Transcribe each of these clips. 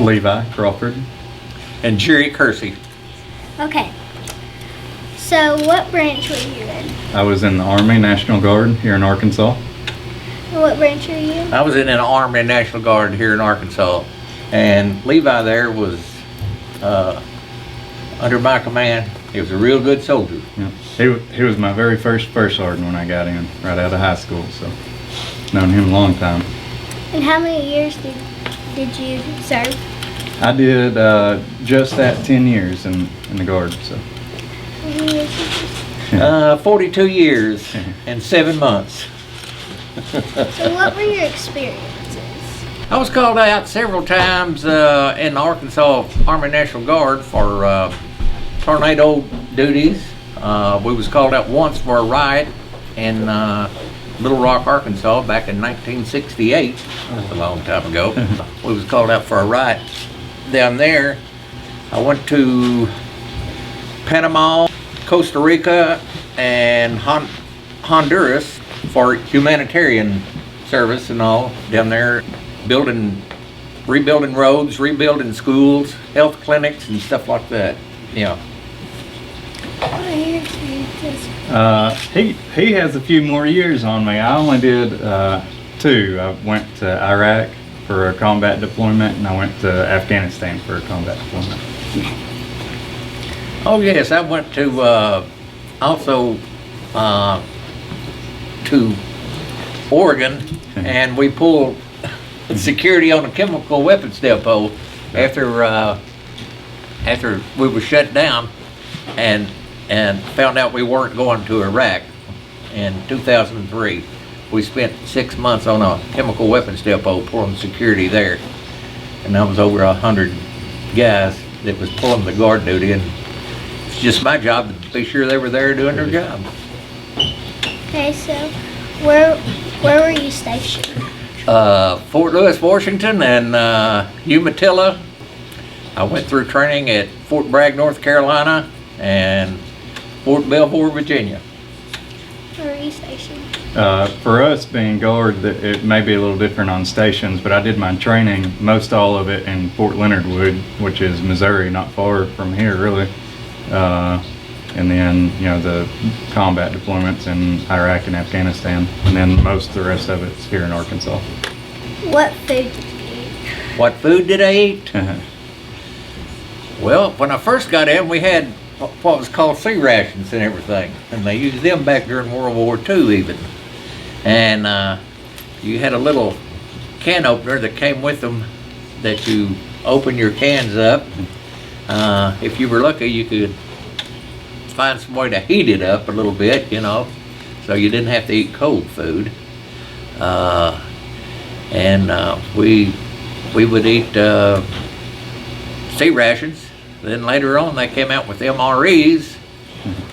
Levi Crawford. And Jerry Kersey. Okay. So what branch were you in? I was in the Army National Guard here in Arkansas. What branch are you in? I was in an Army National Guard here in Arkansas. And Levi there was under my command. He was a real good soldier. Yeah. He was my very first sergeant when I got in, right out of high school. So, known him a long time. And how many years did you serve? I did just that 10 years in the Guard. So. How many years did you 42 years and 7 months. So what were your experiences? I was called out several times in the Arkansas Army National Guard for tornado duties. We was called out once for a riot in Little Rock, Arkansas back in 1968. That's a long time ago. We was called out for a riot down there. I went to Panama, Costa Rica, and Honduras for humanitarian service and all down there, rebuilding roads, rebuilding schools, health clinics, and stuff like that. Yeah. What are your experiences? He has a few more years on me. I only did 2. I went to Iraq for a combat deployment, and I went to Afghanistan for a combat deployment. Oh yes, I went to also to Oregon, and we pulled security on a chemical weapons depot after we were shut down, and found out we weren't going to Iraq in 2003. We spent 6 months on a chemical weapons depot pulling security there, and that was over 100 guys that was pulling the guard duty, and it's just my job to be sure they were there doing their job. Okay, so where were you stationed? Fort Lewis, Washington, and Umatilla. I went through training at Fort Bragg, North Carolina, and Fort Belvoir, Virginia. Where were you stationed? For us being Guard, it may be a little different on stations, but I did my training, most all of it in Fort Leonard Wood, which is Missouri, not far from here really. And then, the combat deployments in Iraq and Afghanistan, and then most of the rest of it's here in Arkansas. What food did you eat? What food did I eat? Well, when I first got in, we had what was called sea rations and everything, and they used them back during World War II even. And you had a little can opener that came with them that you open your cans up. If you were lucky, you could find some way to heat it up a little bit, so you didn't have to eat cold food. We would eat sea rations. Then later on, they came out with MREs.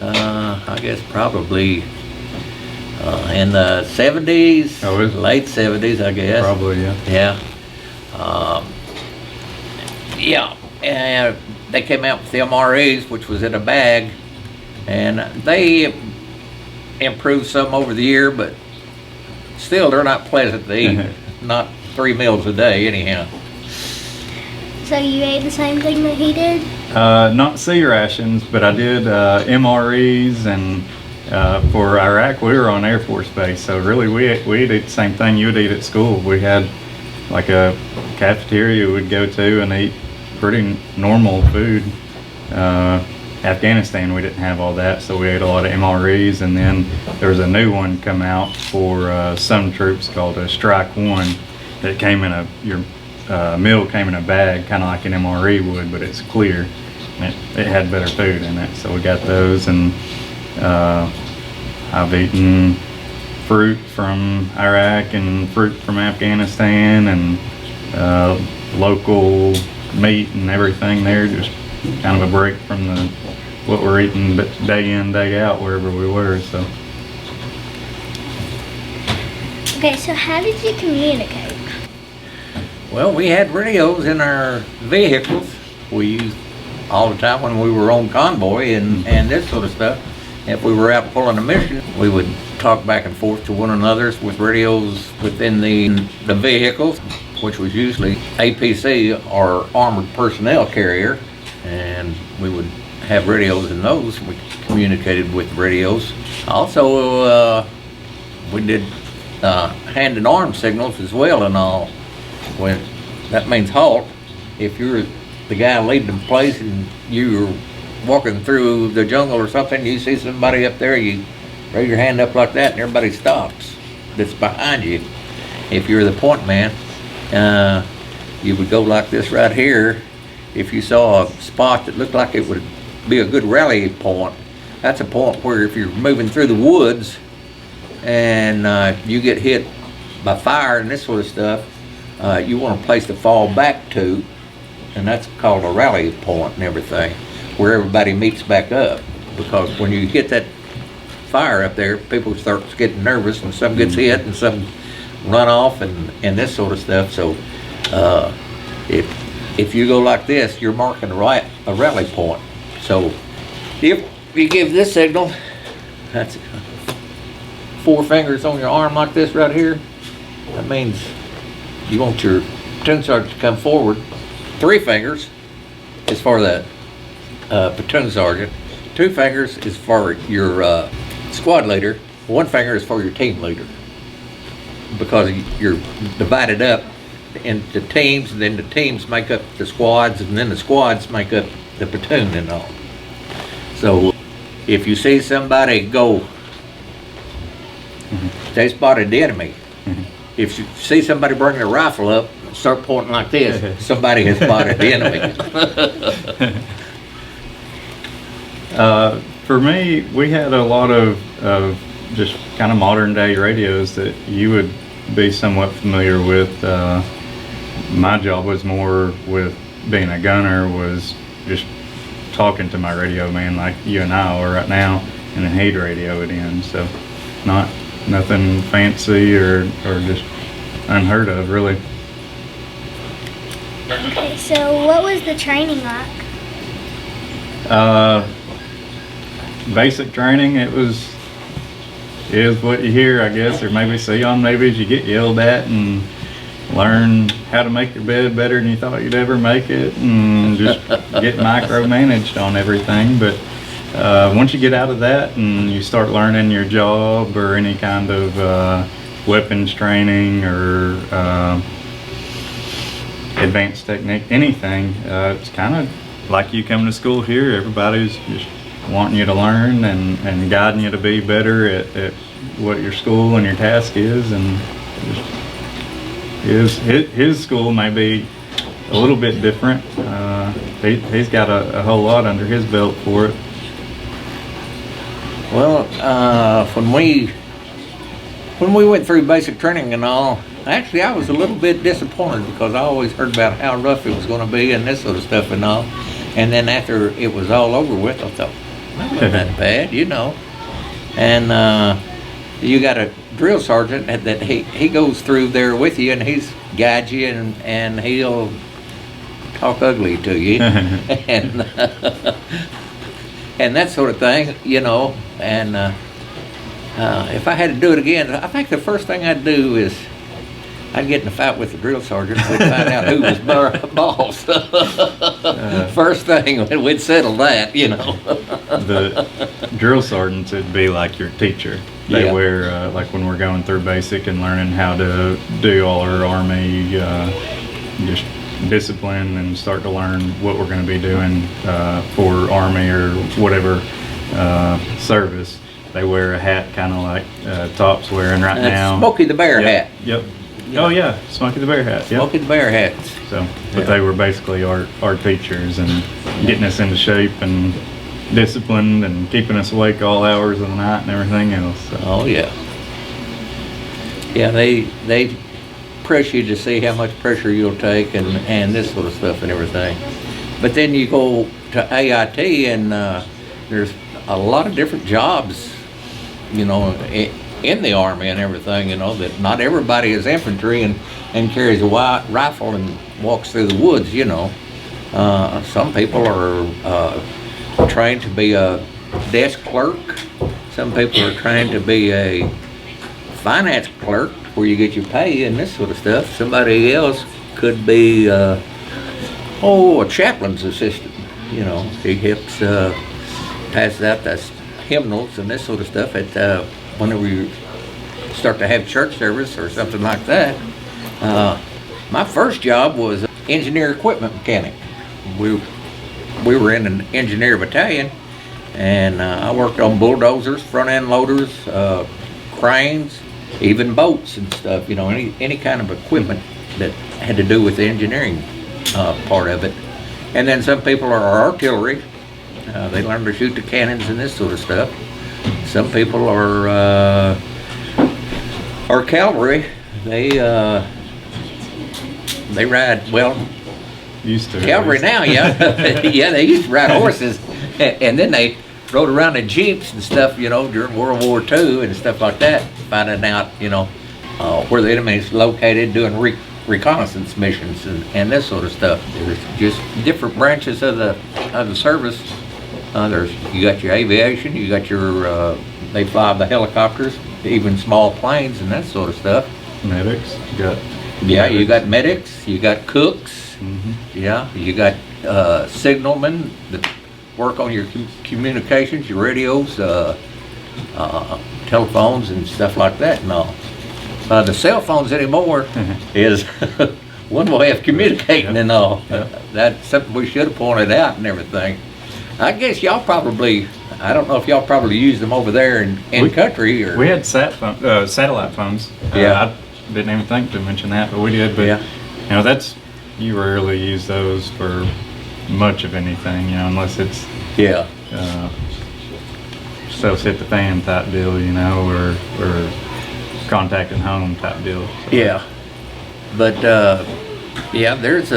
I guess probably in the 70s, late 70s, I guess. Probably, yeah. Yeah. And they came out with the MREs, which was in a bag, and they improved some over the year, but still they're not pleasant to eat. Not 3 meals a day anyhow. So you ate the same thing that he did? Not sea rations, but I did MREs, and for Iraq we were on Air Force Base, so really we ate the same thing you would eat at school. We had like a cafeteria we'd go to and eat pretty normal food. Afghanistan, we didn't have all that, so we ate a lot of MREs, and then there was a new one come out for some troops called a Strike One that came in your meal came in a bag, kind of like an MRE would, but it's clear, and it had better food in it, so we got those. And I've eaten fruit from Iraq and fruit from Afghanistan, and local meat and everything there, just kind of a break from what we're eating day in, day out, wherever we were. So. Okay, so how did you communicate? Well, we had radios in our vehicles. We used all the time when we were on convoy and this sort of stuff. If we were out pulling a mission, we would talk back and forth to one another with radios within the vehicles. which was usually APC or armored personnel carrier, and we would have radios in those. We communicated with the radios. Also, we did hand and arm signals as well and all. When that means halt. If you're the guy leading the place and you're walking through the jungle or something, you see somebody up there, you raise your hand up like that and everybody stops that's behind you. If you're the point man, you would go like this right here. If you saw a spot that looked like it would be a good rally point, that's a point where if you're moving through the woods and you get hit by fire and this sort of stuff, you want a place to fall back to, and that's called a rally point and everything, where everybody meets back up. Because when you hit that fire up there, people start getting nervous and some gets hit and some run off and this sort of stuff. So if you go like this, you're marking a rally point. So if you give this signal, that's 4 fingers on your arm like this right here, that means you want your platoon sergeant to come forward. 3 fingers is for the platoon sergeant. 2 fingers is for your squad leader. 1 finger is for your team leader. Because you're divided up into teams, and then the teams make up the squads, and then the squads make up the platoon and all. So if you see somebody go, they spotted the enemy. If you see somebody bring their rifle up, start pointing like this, somebody has spotted the enemy. For me, we had a lot of just kind of modern day radios that you would be somewhat familiar with. My job was more with being a gunner, was just talking to my radio man like you and I are right now, and then he'd radio it in. So nothing fancy or just unheard of, really. Okay, so what was the training like? Basic training, it is what you hear, I guess, or maybe see on movies. You get yelled at and learn how to make your bed better than you thought you'd ever make it, and just get micromanaged on everything. But once you get out of that and you start learning your job or any kind of weapons training or advanced technique, anything, it's kind of like you come to school here. Everybody's just wanting you to learn and guiding you to be better at what your school and your task is. And his school may be a little bit different. He's got a whole lot under his belt for it. Well, when we went through basic training and all, actually I was a little bit disappointed because I always heard about how rough it was going to be and this sort of stuff and all. And then after it was all over with, I thought, that wasn't that bad, you know. And you got a drill sergeant that he goes through there with you, and he's guides you, and he'll talk ugly to you, and that sort of thing, you know. And if I had to do it again, I think the first thing I'd do is I'd get in a fight with the drill sergeant. We'd find out who was boss. First thing, we'd settle that, you know. The drill sergeants would be like your teacher. They wear, like when we're going through basic and learning how to do all our Army, just discipline and start to learn what we're going to be doing for Army or whatever service. They wear a hat kind of like Top's wearing right now. Smokey the Bear hat. Yep. Oh yeah, Smokey the Bear hat. Yep. Smokey the Bear hats. So, but they were basically our teachers and getting us into shape and disciplined and keeping us awake all hours of the night and everything else. So. Oh yeah. Yeah, they press you to see how much pressure you'll take and this sort of stuff and everything. But then you go to AIT and there's a lot of different jobs, you know, in the Army and everything, you know, that not everybody is infantry and carries a rifle and walks through the woods, you know. Some people are trained to be a desk clerk. Some people are trained to be a finance clerk. where you get your pay and this sort of stuff. Somebody else could be, a chaplain's assistant. You know, he helps passes out the hymnals and this sort of stuff at whenever you start to have church service or something like that. My first job was engineer equipment mechanic. We were in an engineer battalion, and I worked on bulldozers, front end loaders, cranes, even boats and stuff. You know, any kind of equipment that had to do with the engineering part of it. And then some people are artillery. They learn to shoot the cannons and this sort of stuff. Some people are cavalry. They ride, well, Used to. cavalry now, yeah. Yeah, they used to ride horses, and then they rode around in jeeps and stuff, you know, during World War II and stuff like that, finding out, you know, where the enemy is located, doing reconnaissance missions and this sort of stuff. There's just different branches of the service. You got your aviation, you got your, they fly the helicopters, even small planes and that sort of stuff. Medics. You got medics, you got cooks, yeah, you got signalmen that work on your communications, your radios, telephones and stuff like that and all. The cell phones anymore is one way of communicating and all. That's something we should have pointed out and everything. I guess y'all probably, I don't know if y'all probably use them over there in country or. We had satellite phones. Yeah. I didn't even think to mention that, but we did. But Yeah. you know, you rarely use those for much of anything, you know, unless it's Yeah. stuff's hit the fan type deal, you know, or contacting home type deal. So. Yeah. But yeah, there's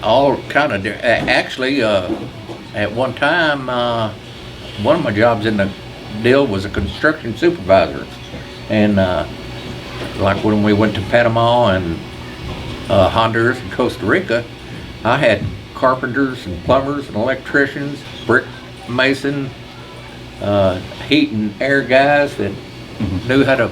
all kind of actually at one time one of my jobs in the deal was a construction supervisor, and like when we went to Panama and Honduras and Costa Rica, I had carpenters and plumbers and electricians, brick mason, heat and air guys that knew how to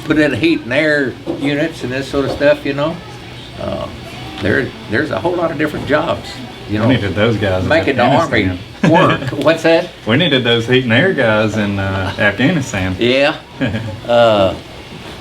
put in heat and air units and this sort of stuff, you know. There's a whole lot of different jobs, you know. We needed those guys. Making the Army work. What's that? We needed those heat and air guys in Afghanistan. Yeah.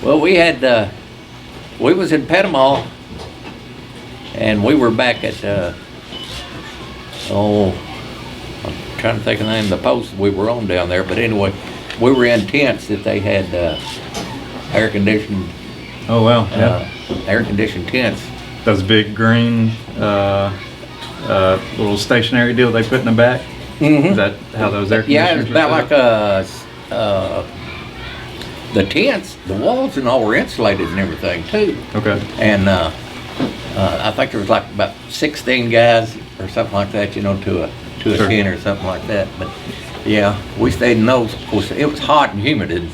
Well, we was in Panama, and we were back at, I'm trying to think of the name of the post we were on down there, but anyway, we were in tents that they had air conditioned. Oh wow! Yeah. Air conditioned tents. Those big green little stationary deal they put in the back. Is that how those air Yeah, conditioners? it's about like the tents, the walls and all were insulated and everything too. Okay. And I think there was like about 16 guys or something like that, you know, to a Sure. tent or something like that. But yeah, we stayed in those. Of course, it was hot and humid in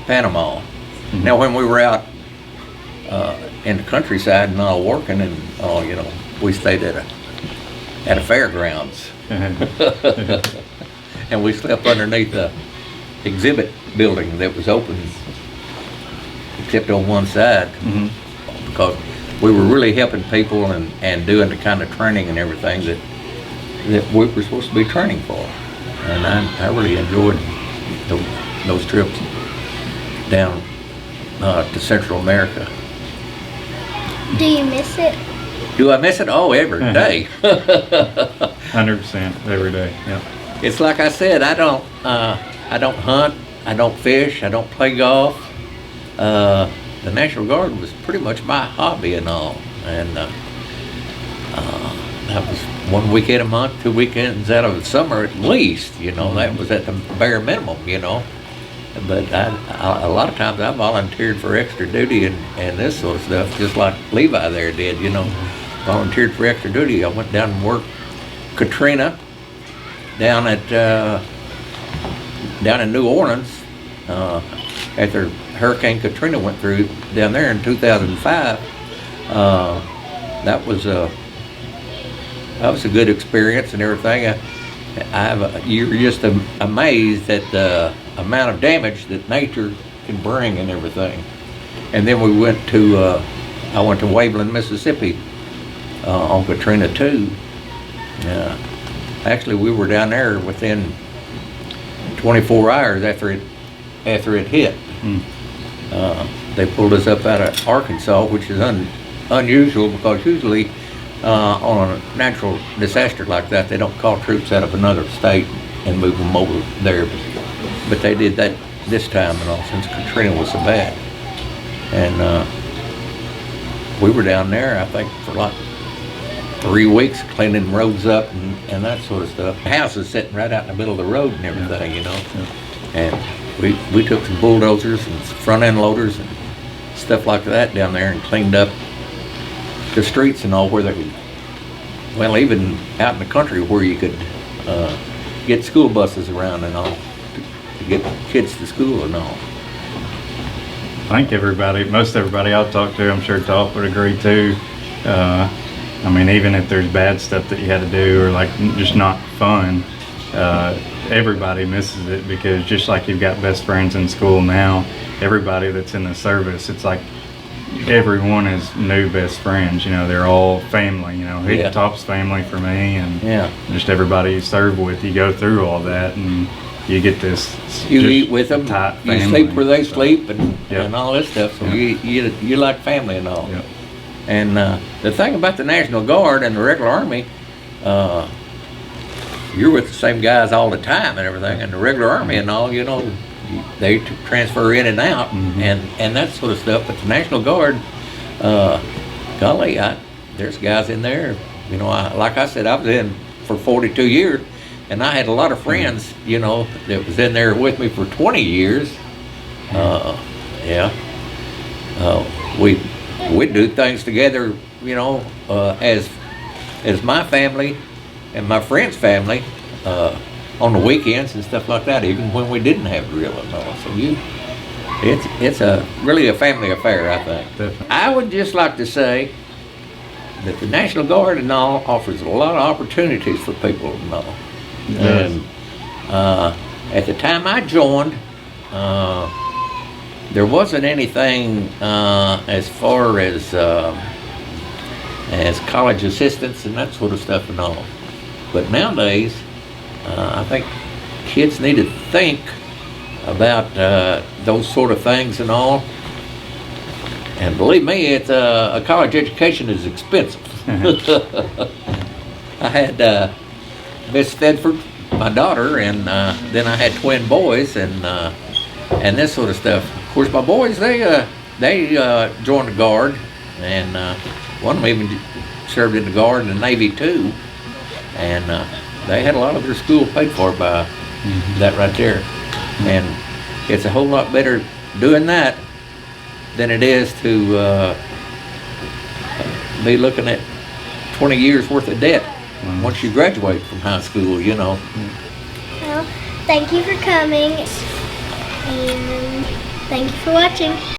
Panama. Now, when we were out in the countryside and all working and all, you know, we stayed at a fairgrounds, and we slept underneath the exhibit building that was open, except on one side, because we were really helping people and doing the kind of training and everything that we were supposed to be training for. And I really enjoyed those trips down to Central America. Do you miss it? Do I miss it? Oh, every day. 100% every day. Yeah. It's like I said, I don't hunt, I don't fish, I don't play golf. The National Guard was pretty much my hobby and all. And that was one weekend a month, 2 weekends out of the summer at least, you know. That was at the bare minimum, you know. But a lot of times I volunteered for extra duty and this sort of stuff, just like Levi there did, you know. Volunteered for extra duty. I went down and worked Katrina down in New Orleans after Hurricane Katrina went through down there in 2005. That was a good experience and everything. You're just amazed at the amount of damage that nature can bring and everything. And then we went to, I went to Waveland, Mississippi on Katrina 2. Actually, we were down there within 24 hours after it hit. They pulled us up out of Arkansas, which is unusual because usually on a natural disaster like that, they don't call troops out of another state and move them over there. But they did that this time and all, since Katrina was so bad. And we were down there, I think, for like 3 weeks cleaning roads up and that sort of stuff. Houses sitting right out in the middle of the road and everything, you know. And we took some bulldozers and some front end loaders and stuff like that down there and cleaned up the streets and all where they could, well, even out in the country where you could get school buses around and all to get kids to school and all. I think most everybody I'll talk to, I'm sure Top would agree too. I mean, even if there's bad stuff that you had to do or like just not fun, everybody misses it because just like you've got best friends in school now, everybody that's in the service, it's like everyone is new best friends. You know, they're all family. You know, Top's family for me, and just everybody you serve with. You go through all that, and you get this. You eat with them. You sleep where they sleep, and all this stuff. So you like family and all. And the thing about the National Guard and the regular Army, you're with the same guys all the time and everything. And the regular Army and all, you know, they transfer in and out and that sort of stuff. But the National Guard, golly, there's guys in there. You know, like I said, I was in for 42 years, and I had a lot of friends, you know, that was in there with me for 20 years. We'd do things together, you know, as my family and my friend's family on the weekends and stuff like that, even when we didn't have drill and all. So it's really a family affair, I think. Definitely. I would just like to say that the National Guard and all offers a lot of opportunities for people and all. And at the time I joined, there wasn't anything as far as college assistants and that sort of stuff and all. But nowadays, I think kids need to think about those sort of things and all. And believe me, it's a college education is expensive. I had Miss Thedford, my daughter, and then I had twin boys and this sort of stuff. Of course, my boys, they joined the Guard, and one of them even served in the Guard and the Navy too. And they had a lot of their school paid for by that right there. And it's a whole lot better doing that than it is to be looking at 20 years worth of debt once you graduate from high school, you know. Well, thank you for coming, and thank you for watching.